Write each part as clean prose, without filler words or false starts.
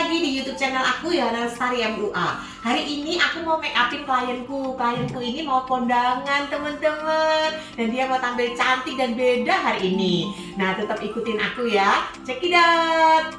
lagi di YouTube channel aku Yohana Lestari MUA. Hari ini aku mau make upin klienku. Klienku ini mau kondangan teman-teman, dan dia mau tampil cantik dan beda hari ini. Nah, tetap ikutin aku ya. Check it out.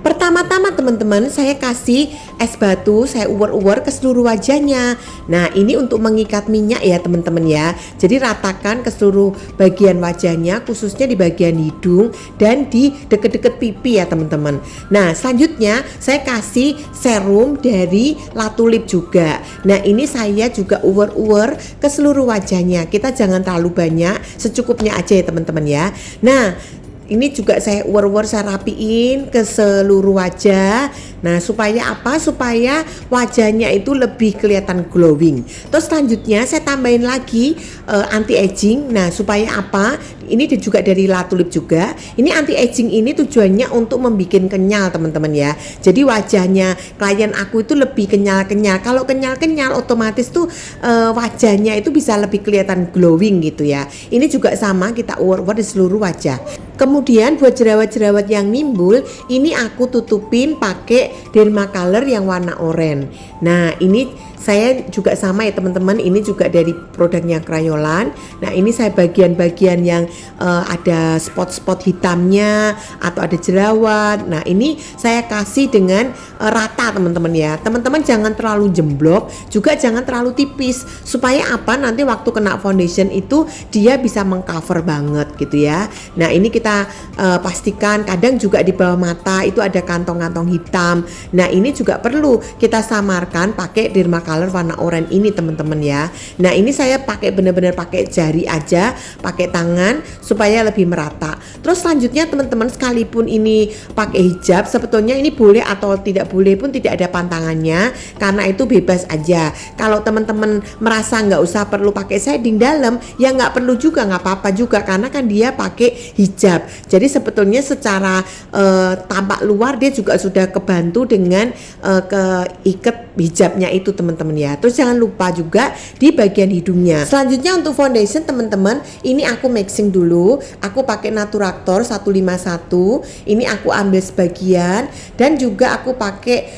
Pertama-tama teman-teman, saya kasih es batu, saya uwer-uwer ke seluruh wajahnya. Nah, ini untuk mengikat minyak ya teman-teman ya. Jadi ratakan ke seluruh bagian wajahnya, khususnya di bagian hidung dan di deket-deket pipi ya teman-teman. Nah, selanjutnya saya kasih serum dari Latulip juga. Nah, ini saya juga uwer-uwer ke seluruh wajahnya. Kita jangan terlalu banyak, secukupnya aja ya teman-teman ya. Nah, ini juga saya uwer-uwer, saya rapiin ke seluruh wajah. Nah, supaya apa? Supaya wajahnya itu lebih kelihatan glowing. Terus selanjutnya saya tambahin lagi anti aging. Nah, supaya apa? Ini juga dari Latulip juga. Ini anti aging ini tujuannya untuk membuat kenyal teman-teman ya. Jadi wajahnya klien aku itu lebih kenyal-kenyal. Kalau kenyal-kenyal otomatis tuh wajahnya itu bisa lebih kelihatan glowing gitu ya. Ini juga sama, kita uwer-uwer di seluruh wajah. Kemudian buat jerawat-jerawat yang nimbul, ini aku tutupin pakai Dermacolor yang warna oranye. Nah, ini saya juga sama ya teman-teman, ini juga dari produknya Crayolan. Nah, ini saya bagian-bagian yang ada spot-spot hitamnya atau ada jerawat. Nah, ini saya kasih dengan rata teman-teman ya. Teman-teman jangan terlalu jemblok, juga jangan terlalu tipis. Supaya apa? Nanti waktu kena foundation itu dia bisa mengcover banget gitu ya. Nah, ini kita pastikan, kadang juga di bawah mata itu ada kantong-kantong hitam. Nah, ini juga perlu kita samarkan pakai Dermacolor warna oranye ini teman-teman ya. Nah, ini saya pakai benar-benar pakai jari aja, pakai tangan supaya lebih merata. Terus selanjutnya teman-teman, sekalipun ini pakai hijab, sebetulnya ini boleh atau tidak boleh pun tidak ada pantangannya, karena itu bebas aja. Kalau teman-teman merasa nggak usah perlu pakai shading dalam, ya nggak perlu juga, nggak apa-apa juga, karena kan dia pakai hijab. Jadi sebetulnya secara tampak luar dia juga sudah kebantu dengan keikat hijabnya itu teman-teman ya. Terus jangan lupa juga di bagian hidungnya. Selanjutnya untuk foundation teman-teman, ini aku mixing dulu. Aku pakai Naturactor 151. Ini aku ambil sebagian, dan juga aku pakai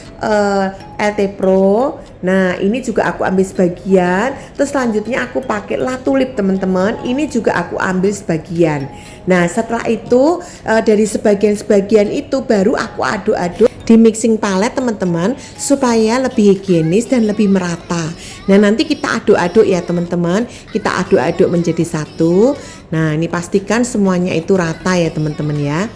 LT Pro. Nah, ini juga aku ambil sebagian. Terus selanjutnya aku pakai Latulip teman-teman. Ini juga aku ambil sebagian. Nah, setelah itu dari sebagian-sebagian itu baru aku aduk-aduk di mixing palette teman-teman, supaya lebih higienis dan lebih merata. Nah, nanti kita aduk-aduk ya teman-teman. Kita aduk-aduk menjadi satu. Nah, ini pastikan semuanya itu rata ya teman-teman ya.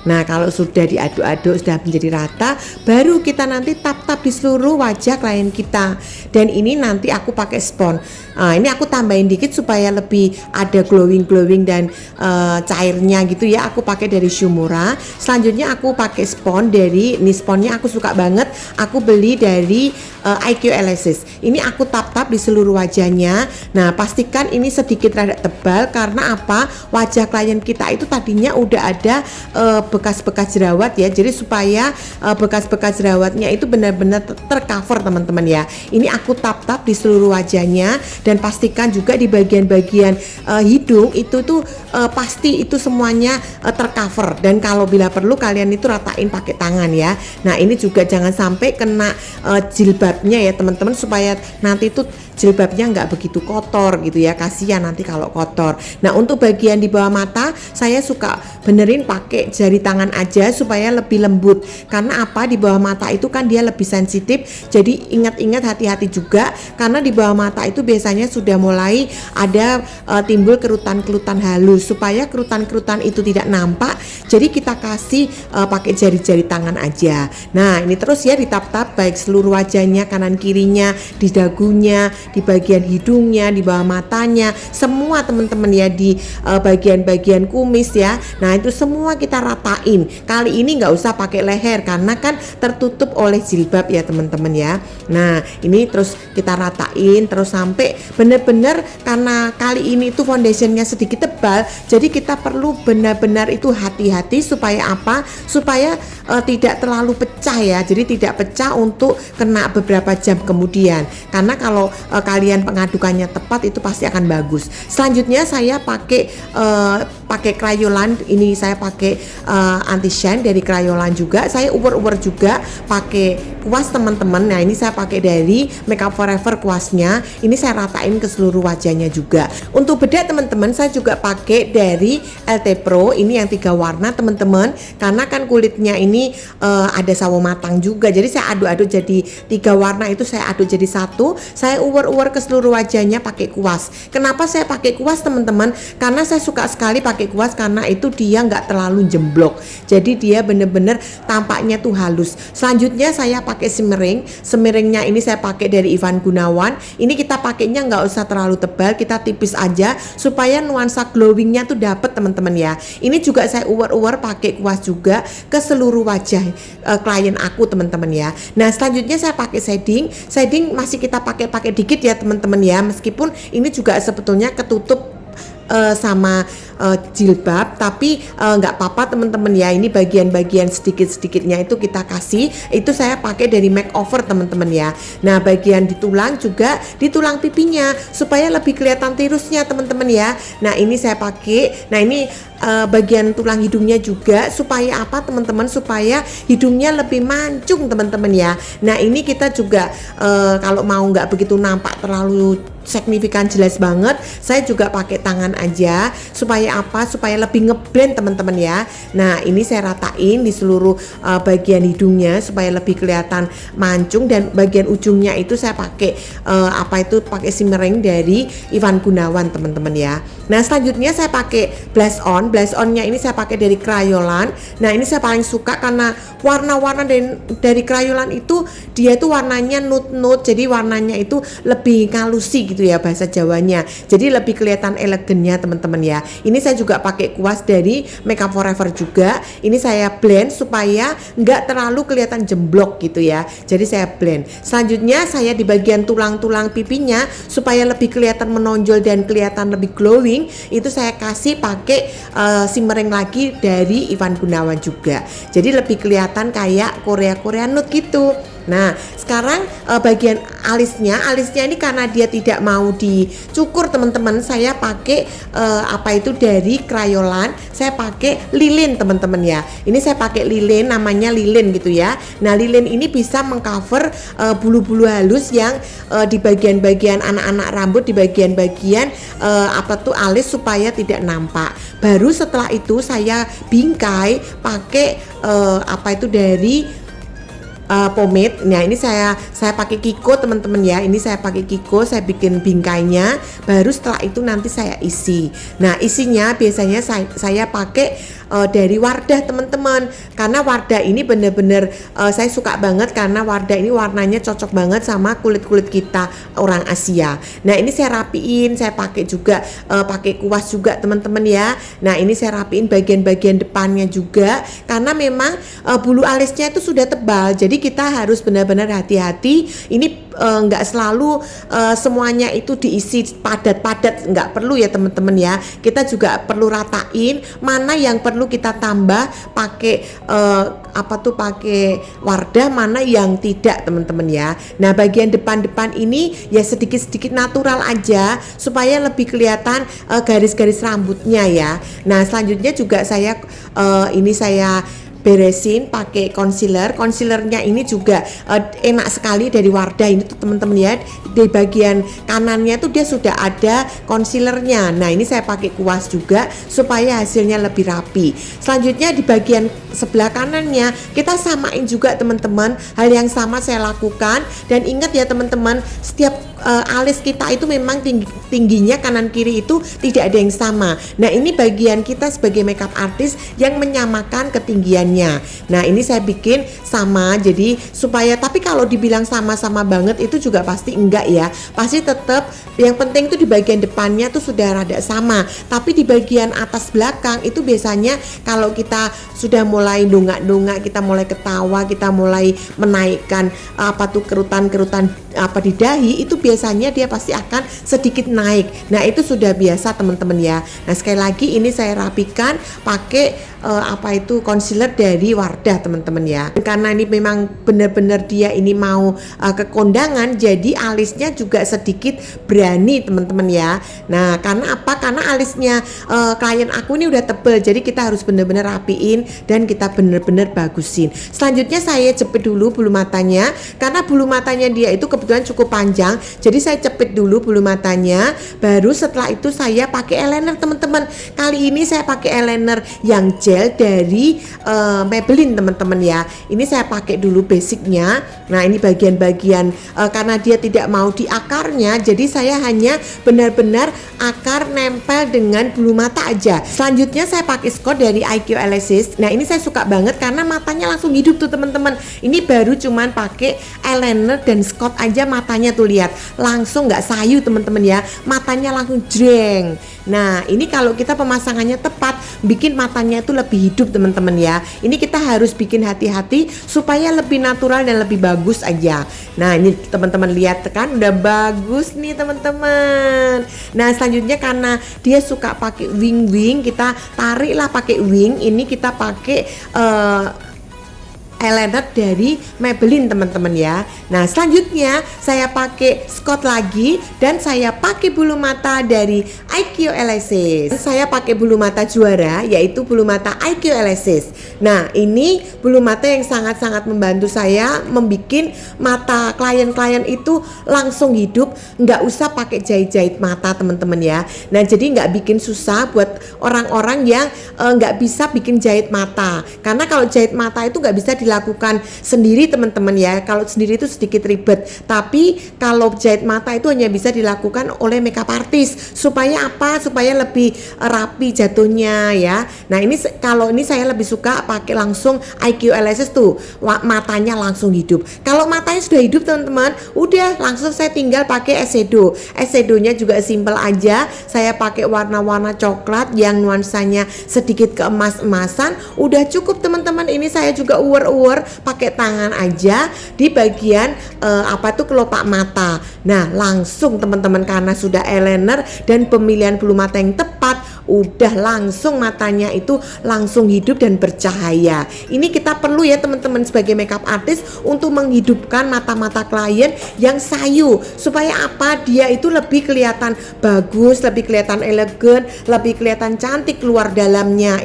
Nah, kalau sudah diaduk-aduk, sudah menjadi rata, baru kita nanti tap-tap di seluruh wajah klien kita. Dan ini nanti aku pakai spons. Ini aku tambahin dikit supaya lebih ada glowing-glowing dan cairnya gitu ya. Aku pakai dari Shumura. Selanjutnya aku pakai spons dari, ini sponsnya aku suka banget. Aku beli dari IQ Elysis. Ini aku tap-tap di seluruh wajahnya. Nah, pastikan ini sedikit rada tebal, karena apa? Wajah klien kita itu tadinya udah ada bekas-bekas jerawat ya. Jadi supaya bekas-bekas jerawatnya itu benar-benar tercover teman-teman ya. Ini aku tap-tap di seluruh wajahnya, dan pastikan juga di bagian-bagian hidung itu tuh pasti itu semuanya tercover. Dan kalau bila perlu kalian itu ratain pakai tangan ya. Nah, ini juga jangan sampai kena jilbabnya ya teman-teman, supaya nanti tuh jilbabnya nggak begitu kotor gitu ya, kasihan nanti kalau kotor. Nah, untuk bagian di bawah mata saya suka benerin pakai jari tangan aja supaya lebih lembut, karena apa? Di bawah mata itu kan dia lebih sensitif. Jadi ingat-ingat, hati-hati juga, karena di bawah mata itu biasanya sudah mulai ada timbul kerutan-kerutan halus. Supaya kerutan-kerutan itu tidak nampak, jadi kita kasih pakai jari-jari tangan aja. Nah, ini terus ya ditap-tap baik seluruh wajahnya, kanan kirinya, di dagunya, di bagian hidungnya, di bawah matanya, semua teman-teman ya, di bagian-bagian kumis ya. Nah, itu semua kita rata ratain. Kali ini nggak usah pakai leher karena kan tertutup oleh jilbab ya teman-teman ya. Nah ini terus kita ratain terus sampai benar-benar, karena kali ini tuh foundationnya sedikit tebal, jadi kita perlu benar-benar itu hati-hati supaya apa? Supaya tidak terlalu pecah ya. Jadi tidak pecah untuk kena beberapa jam kemudian. Karena kalau kalian pengadukannya tepat itu pasti akan bagus. Selanjutnya saya pakai Crayolan. Ini saya pakai anti shine dari Crayolan juga. Saya uber-uber juga pakai kuas teman-teman. Nah ini saya pakai dari Makeup Forever kuasnya. Ini saya ratain ke seluruh wajahnya juga. Untuk bedak teman-teman saya juga pakai dari LT Pro. Ini yang 3 warna teman-teman. Karena kan kulitnya ini ada sawo matang juga. Jadi saya aduk-aduk jadi 3 warna itu saya aduk jadi satu. Saya uwer-uwer ke seluruh wajahnya pakai kuas. Kenapa saya pakai kuas teman-teman? Karena saya suka sekali pakai kuas karena itu dia nggak terlalu jemblok. Jadi dia bener-bener tampaknya tuh halus. Selanjutnya saya pakai simmering. Simmeringnya ini saya pakai dari Ivan Gunawan. Ini kita pakainya nggak usah terlalu tebal, kita tipis aja supaya nuansa glowingnya tuh dapet teman-teman ya. Ini juga saya uwer-uwer pakai kuas juga ke seluruh wajah klien aku teman-teman ya. Nah selanjutnya saya pakai shading masih kita pakai dikit ya teman-teman ya, meskipun ini juga sebetulnya ketutup sama jilbab, tapi nggak apa-apa teman-teman ya. Ini bagian-bagian sedikit-sedikitnya itu kita kasih. Itu saya pakai dari makeover teman-teman ya. Nah bagian di tulang juga, di tulang pipinya supaya lebih kelihatan tirusnya teman-teman ya. Nah ini saya pakai. Nah ini bagian tulang hidungnya juga supaya apa teman-teman? Supaya hidungnya lebih mancung teman-teman ya. Nah ini kita juga kalau mau nggak begitu nampak terlalu signifikan jelas banget, saya juga pakai tangan aja supaya apa? Supaya lebih ngeblend teman-teman ya. Nah ini saya ratain di seluruh bagian hidungnya supaya lebih kelihatan mancung, dan bagian ujungnya itu saya pakai pakai simmering dari Ivan Gunawan teman-teman ya. Nah selanjutnya saya pakai blush onnya ini saya pakai dari Crayolan. Nah ini saya paling suka karena warna-warna dari Crayolan itu dia itu warnanya nude, jadi warnanya itu lebih ngalusi gitu ya bahasa Jawanya. Jadi lebih kelihatan elegannya teman-teman ya. Ini saya juga pakai kuas dari Makeup Forever juga. Ini saya blend supaya nggak terlalu kelihatan jemblok gitu ya. Jadi saya blend. Selanjutnya saya di bagian tulang-tulang pipinya supaya lebih kelihatan menonjol dan kelihatan lebih glowing, itu saya kasih pakai simmering lagi dari Ivan Gunawan juga. Jadi lebih kelihatan kayak Korea nude gitu. Nah sekarang bagian alisnya ini karena dia tidak mau dicukur teman-teman, saya pakai dari Crayolan, saya pakai lilin teman-teman ya. Ini saya pakai lilin, namanya lilin gitu ya. Nah lilin ini bisa mengcover bulu-bulu halus yang di bagian-bagian anak-anak rambut, di bagian-bagian alis supaya tidak nampak. Baru setelah itu saya bingkai pakai dari pomade. Nah ini saya pakai Kiko teman-teman ya. Ini saya pakai Kiko, saya bikin bingkainya. Baru setelah itu nanti saya isi. Nah isinya biasanya saya pakai dari Wardah teman-teman. Karena Wardah ini bener-bener saya suka banget karena Wardah ini warnanya cocok banget sama kulit-kulit kita orang Asia. Nah ini saya rapiin, saya pakai juga pakai kuas juga teman-teman ya. Nah ini saya rapiin bagian-bagian depannya juga karena memang bulu alisnya itu sudah tebal. Jadi kita harus benar-benar hati-hati. Ini nggak selalu semuanya itu diisi padat-padat, nggak perlu ya teman-teman ya. Kita juga perlu ratain mana yang perlu kita tambah pakai pakai Wardah, mana yang tidak teman-teman ya. Nah bagian depan-depan ini ya sedikit-sedikit natural aja supaya lebih kelihatan garis-garis rambutnya ya. Nah selanjutnya juga saya beresin pakai concealernya ini juga enak sekali dari Wardah ini tuh teman-teman ya. Di bagian kanannya tuh dia sudah ada concealernya. Nah ini saya pakai kuas juga supaya hasilnya lebih rapi. Selanjutnya di bagian sebelah kanannya kita samain juga teman-teman. Hal yang sama saya lakukan, dan ingat ya teman-teman, setiap alis kita itu memang tingginya kanan kiri itu tidak ada yang sama. Nah ini bagian kita sebagai makeup artist yang menyamakan ketinggian wajahnya. Nah ini saya bikin sama, jadi supaya, tapi kalau dibilang sama-sama banget itu juga pasti enggak ya, pasti tetap yang penting itu di bagian depannya tuh sudah rada sama, tapi di bagian atas belakang itu biasanya kalau kita sudah mulai dongak-dongak, kita mulai ketawa, kita mulai menaikkan kerutan-kerutan di dahi, itu biasanya dia pasti akan sedikit naik. Nah itu sudah biasa teman-teman ya. Nah sekali lagi ini saya rapikan pakai concealer dari Wardah teman-teman ya. Karena ini memang benar-benar dia ini mau ke kondangan, jadi alisnya juga sedikit berani teman-teman ya. Nah karena apa? Karena alisnya klien aku ini udah tebel, jadi kita harus benar-benar rapiin dan kita benar-benar bagusin. Selanjutnya saya jepit dulu bulu matanya, karena bulu matanya dia itu kebetulan cukup panjang, jadi saya jepit dulu bulu matanya. Baru setelah itu saya pakai eyeliner teman-teman. Kali ini saya pakai eyeliner yang gel dari Maybelline teman-teman ya. Ini saya pakai dulu basicnya. Nah ini bagian-bagian karena dia tidak mau di akarnya, jadi saya hanya benar-benar akar nempel dengan bulu mata aja. Selanjutnya saya pakai Scott dari IQ Elasis. Nah ini saya suka banget karena matanya langsung hidup tuh teman-teman. Ini baru cuman pakai eyeliner dan Scott aja, matanya tuh lihat langsung nggak sayu teman-teman ya, matanya langsung jreng. Nah ini kalau kita pemasangannya tepat, bikin matanya itu lebih hidup teman-teman ya. Ini kita harus bikin hati-hati supaya lebih natural dan lebih bagus aja. Nah ini teman-teman lihat kan udah bagus nih teman-teman. Nah selanjutnya karena dia suka pakai wing, kita tariklah pakai wing. Ini kita pakai eyeliner dari Maybelline teman-teman ya. Nah selanjutnya saya pakai Scott lagi dan saya pakai bulu mata dari IQ Elasis. Saya pakai bulu mata juara, yaitu bulu mata IQ Elasis. Nah ini bulu mata yang sangat-sangat membantu saya membuat mata klien-klien itu langsung hidup, nggak usah pakai jahit-jahit mata teman-teman ya. Nah jadi nggak bikin susah buat orang-orang yang nggak bisa bikin jahit mata, karena kalau jahit mata itu nggak bisa dilakukan sendiri teman-teman ya. Kalau sendiri itu sedikit ribet, tapi kalau jahit mata itu hanya bisa dilakukan oleh makeup artist. Supaya apa? Supaya lebih rapi jatuhnya ya. Nah ini kalau ini saya lebih suka pakai langsung IQ Elasis tuh, matanya langsung hidup. Kalau matanya sudah hidup teman-teman, udah langsung saya tinggal pakai eyeshadow. Eyeshadownya juga simple aja, saya pakai warna-warna coklat yang nuansanya sedikit keemas-emasan. Udah cukup teman-teman. Ini saya juga uwer pakai tangan aja di bagian kelopak mata. Nah langsung teman-teman, karena sudah eyeliner dan pemilihan bulu mata yang tepat, udah langsung matanya itu langsung hidup dan bercahaya. Ini kita perlu ya teman-teman sebagai makeup artist untuk menghidupkan mata-mata klien yang sayu, supaya apa? Dia itu lebih kelihatan bagus, lebih kelihatan elegan, lebih kelihatan cantik luar dalamnya.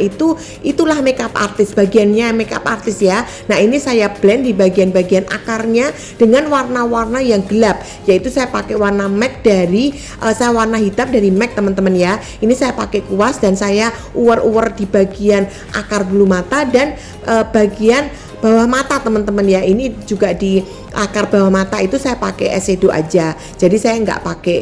Itulah makeup artist, bagiannya makeup artist ya. Nah ini saya blend di bagian-bagian akarnya dengan warna-warna yang gelap, yaitu saya pakai warna MAC dari warna hitam dari MAC teman-teman ya. Ini saya pakai kuas dan saya uwer-uwer di bagian akar bulu mata dan bagian bawah mata teman-teman ya. Ini juga di akar bawah mata itu saya pakai eyeshadow aja, jadi saya nggak pakai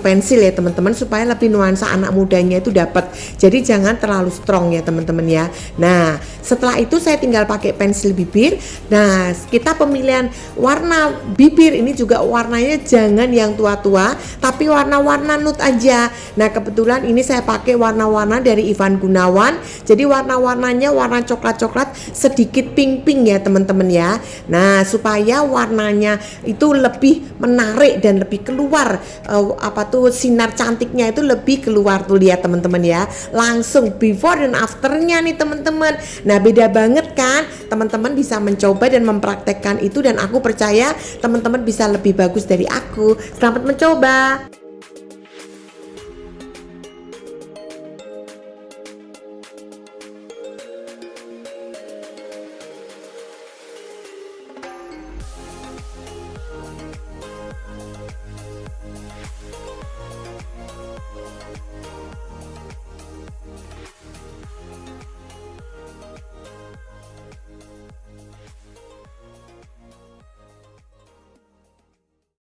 pensil ya teman-teman, supaya lebih nuansa anak mudanya itu dapat. Jadi jangan terlalu strong ya teman-teman ya. Nah setelah itu saya tinggal pakai pensil bibir. Nah kita pemilihan warna bibir ini juga warnanya jangan yang tua-tua, tapi warna-warna nude aja. Nah kebetulan ini saya pakai warna-warna dari Ivan Gunawan, jadi warna-warnanya warna coklat-coklat sedikit pink-pink ya teman-teman ya. Nah supaya warnanya itu lebih menarik dan lebih keluar sinar cantiknya itu lebih keluar tuh, lihat teman-teman ya, langsung before dan afternya nih teman-teman. Nah beda banget kan, teman-teman bisa mencoba dan mempraktekkan itu, dan aku percaya teman-teman bisa lebih bagus dari aku. Selamat mencoba.